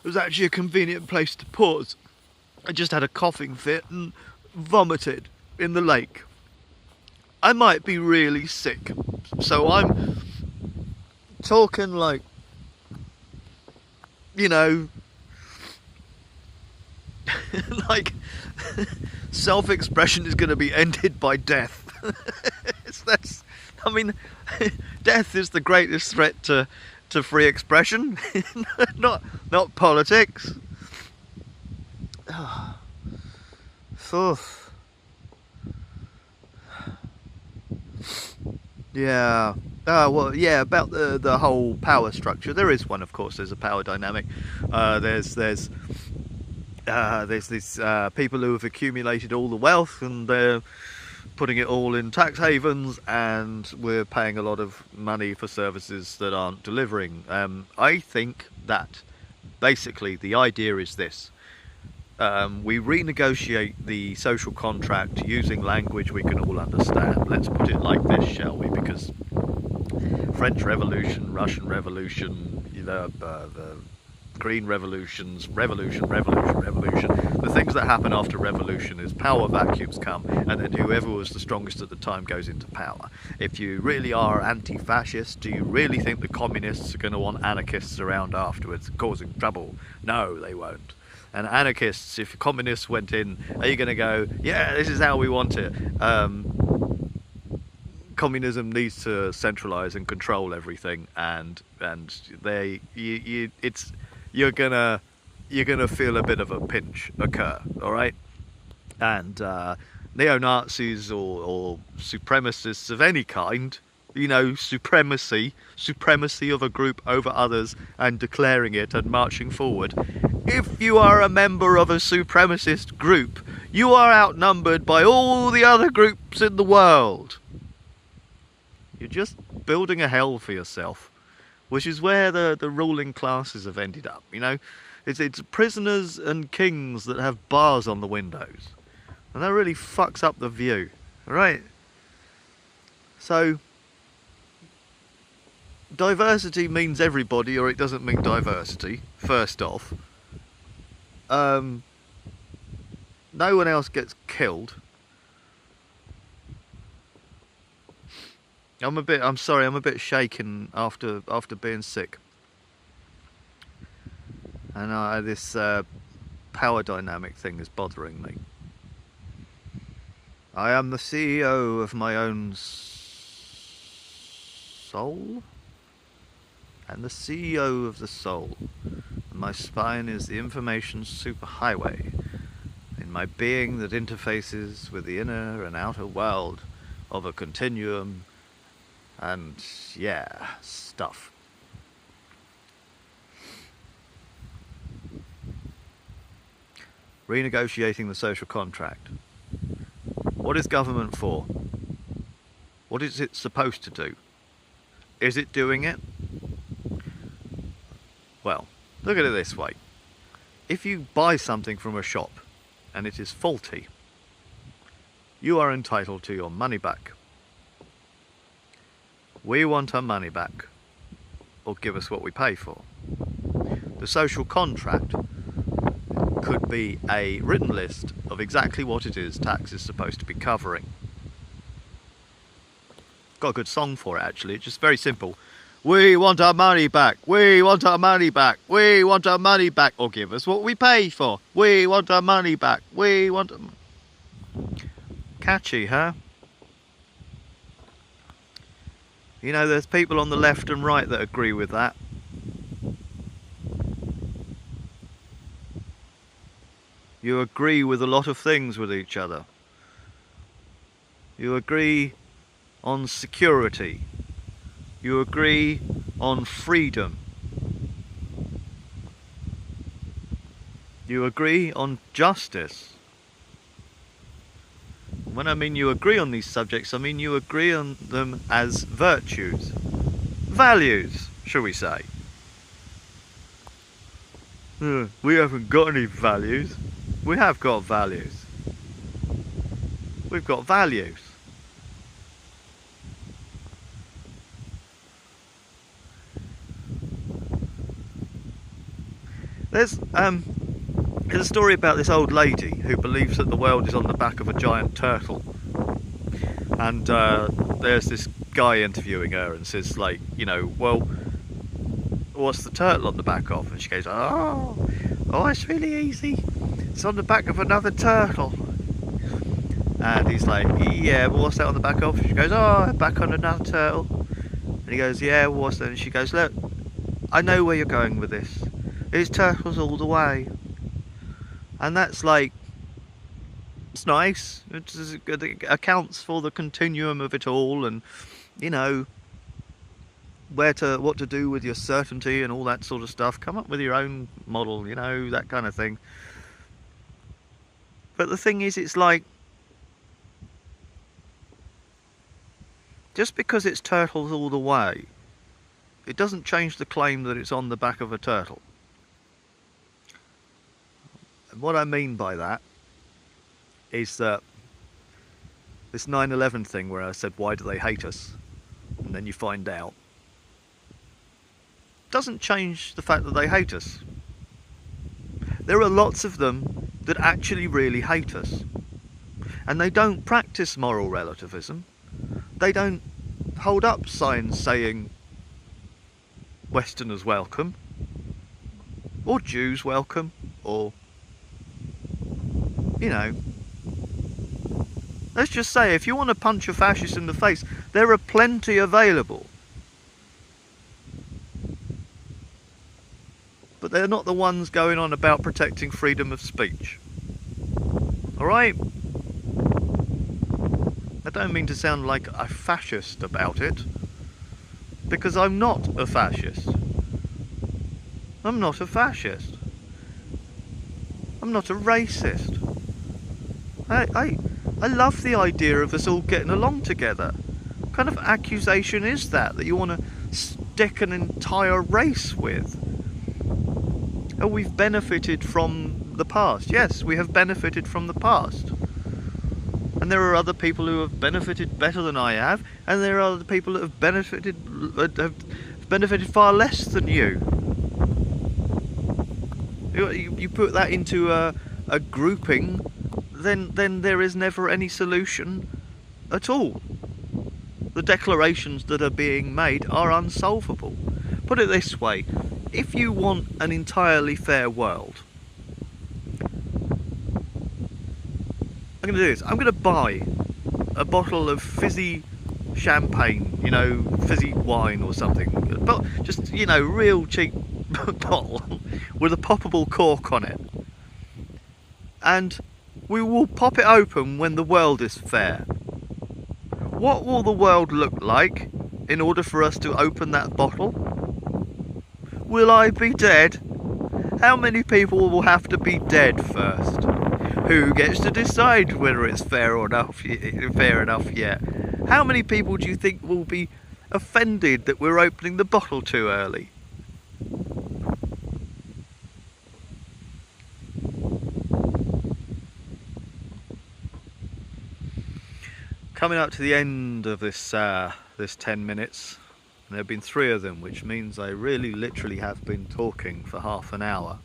was actually a convenient place to pause. I just had a coughing fit and vomited in the lake. I might be really sick, so I'm talking like, you know, like self-expression is going to be ended by death. That's, I mean, death is the greatest threat to free expression, not politics. Fourth. Yeah. Well, yeah. About the whole power structure, there is one, of course. There's a power dynamic. There's these people who have accumulated all the wealth, and they're putting it all in tax havens, and we're paying a lot of money for services that aren't delivering. I think that basically the idea is this. We renegotiate the social contract using language we can all understand. Let's put it like this, shall we? Because French Revolution, Russian Revolution, the Green Revolutions, revolution. The things that happen after revolution is power vacuums come, and then whoever was the strongest at the time goes into power. If you really are anti-fascist, do you really think the communists are going to want anarchists around afterwards causing trouble? No, they won't. And anarchists, if communists went in, are you going to go, yeah, this is how we want it? Communism needs to centralize and control everything, and you're gonna feel a bit of a pinch occur, all right? And neo-Nazis or supremacists of any kind, you know, supremacy of a group over others and declaring it and marching forward. If you are a member of a supremacist group, you are outnumbered by all the other groups in the world. You're just building a hell for yourself, which is where the ruling classes have ended up, you know? It's prisoners and kings that have bars on the windows. And that really fucks up the view, right? So, diversity means everybody, or it doesn't mean diversity, first off. No one else gets killed. I'm sorry, I'm a bit shaken after being sick. And this power dynamic thing is bothering me. I am the CEO of my own soul, and the CEO of the soul. And my spine is the information superhighway in my being that interfaces with the inner and outer world of a continuum, and yeah, stuff. Renegotiating the social contract. What is government for? What is it supposed to do? Is it doing it? Well, look at it this way. If you buy something from a shop and it is faulty, you are entitled to your money back. We want our money back, or give us what we pay for. The social contract could be a written list of exactly what it is tax is supposed to be covering. Got a good song for it, actually. It's just very simple. We want our money back. We want our money back. We want our money back, or give us what we pay for. We want our money back. We want... Catchy, huh? You know, there's people on the left and right that agree with that. You agree with a lot of things with each other. You agree on security. You agree on freedom. You agree on justice. When I mean you agree on these subjects, I mean you agree on them as virtues. Values, shall we say. We haven't got any values. We have got values. We've got values. There's a story about this old lady who believes that the world is on the back of a giant turtle, and there's this guy interviewing her and says, like, you know, well, what's the turtle on the back of? And she goes, oh, it's really easy. It's on the back of another turtle. And he's like, yeah, but what's that on the back of? She goes, oh, back on another turtle. And he goes, yeah, what's that? And she goes, look, I know where you're going with this. It's turtles all the way. And that's like, it's nice. It accounts for the continuum of it all, and, you know, what to do with your certainty and all that sort of stuff. Come up with your own model, you know, that kind of thing. But the thing is, it's like, just because it's turtles all the way, it doesn't change the claim that it's on the back of a turtle. And what I mean by that is that this 9/11 thing where I said, why do they hate us? And then you find out, doesn't change the fact that they hate us. There are lots of them that actually really hate us. And they don't practice moral relativism. They don't hold up signs saying Westerners welcome, or Jews welcome, or, you know, let's just say, if you want to punch a fascist in the face, there are plenty available. But they're not the ones going on about protecting freedom of speech. Alright? I don't mean to sound like a fascist about it, because I'm not a fascist. I'm not a fascist. I'm not a racist. I love the idea of us all getting along together. What kind of accusation is that you want to stick an entire race with? Oh, we've benefited from the past. Yes, we have benefited from the past. And there are other people who have benefited better than I have, and there are other people that have benefited far less than you. You put that into a grouping, then there is never any solution at all. The declarations that are being made are unsolvable. Put it this way, if you want an entirely fair world, I'm going to do this. I'm going to buy a bottle of fizzy champagne, you know, fizzy wine or something, but just, you know, real cheap bottle with a poppable cork on it, and we will pop it open when the world is fair. What will the world look like in order for us to open that bottle? Will I be dead? How many people will have to be dead first? Who gets to decide whether it's fair enough yet? How many people do you think will be offended that we're opening the bottle too early? Coming up to the end of this 10 minutes, and there have been 3 of them, which means I really literally have been talking for half an hour.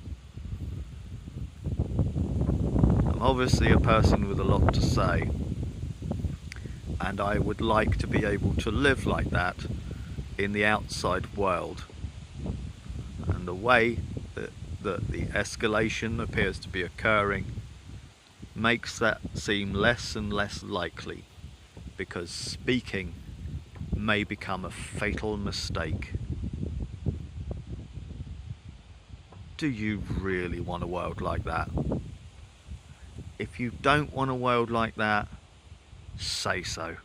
I'm obviously a person with a lot to say, and I would like to be able to live like that in the outside world. And the way that the escalation appears to be occurring makes that seem less and less likely, because speaking may become a fatal mistake. Do you really want a world like that? If you don't want a world like that, say so.